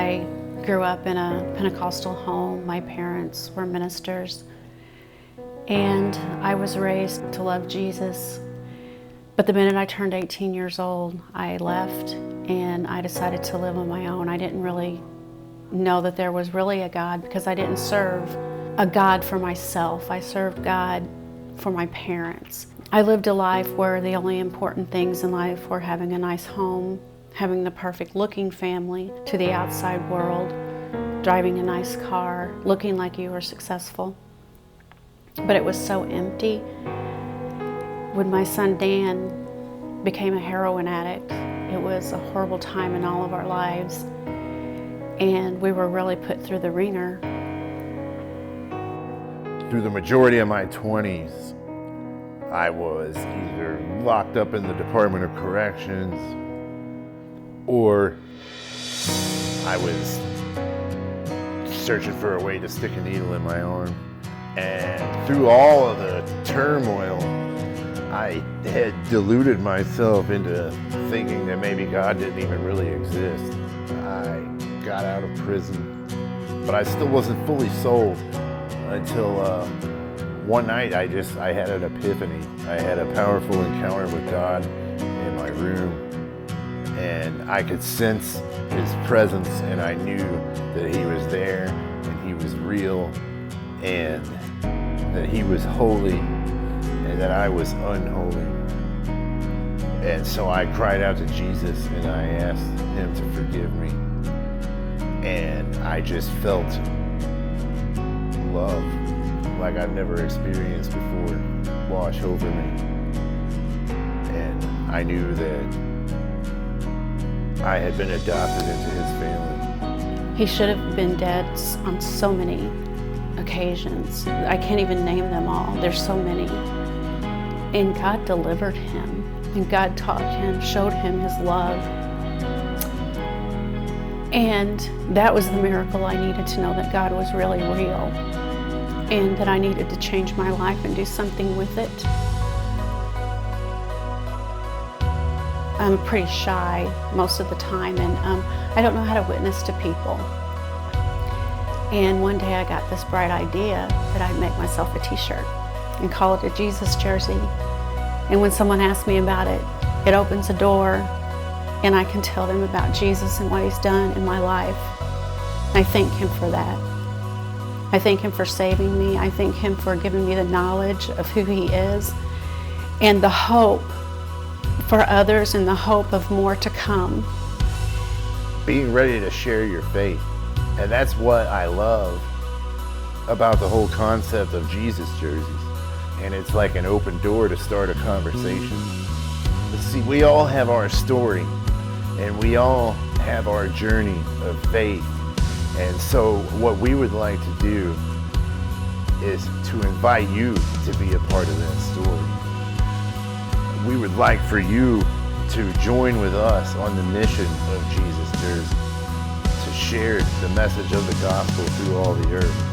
I grew up in a Pentecostal home. My parents were ministers, and I was raised to love Jesus. But the minute I turned 18 years old, I left and I decided to live on my own. I didn't really know that there was really a God because I didn't serve a God for myself. I served God for my parents. I lived a life where the only important things in life were having a nice home, having the perfect looking family to the outside world, driving a nice car, looking like you were successful. But it was so empty. When my son Dan became a heroin addict, it was a horrible time in all of our lives, and we were really put through the ringer. Through the majority of my 20s, I was either locked up in the Department of Corrections or I was searching for a way to stick a needle in my arm. And through all of the turmoil, I had deluded myself into thinking that maybe God didn't even really exist. I got out of prison, but I still wasn't fully sold until one night I had an epiphany. I had a powerful encounter with God in my room, and I could sense His presence, and I knew that He was there, and He was real, and that He was holy, and that I was unholy. And so I cried out to Jesus, and I asked Him to forgive me, and I just felt love like I've never experienced before wash over me. And I knew that I had been adopted into His family. He should have been dead on so many occasions. I can't even name them all. There's so many. And God delivered him, and God taught him, showed him His love. And that was the miracle I needed to know, that God was really real, and that I needed to change my life and do something with it. I'm pretty shy most of the time, and I don't know how to witness to people. And one day I got this bright idea that I'd make myself a t-shirt and call it a Jesus jersey. And when someone asks me about it, it opens a door, and I can tell them about Jesus and what He's done in my life. I thank Him for that. I thank Him for saving me. I thank Him for giving me the knowledge of who He is and the hope for others and the hope of more to come. Being ready to share your faith. And that's what I love about the whole concept of Jesus jerseys. And it's like an open door to start a conversation. But see, we all have our story, and we all have our journey of faith. And so what we would like to do is to invite you to be a part of that story. We would like for you to join with us on the mission of Jesus Jersey, to share the message of the gospel through all the earth.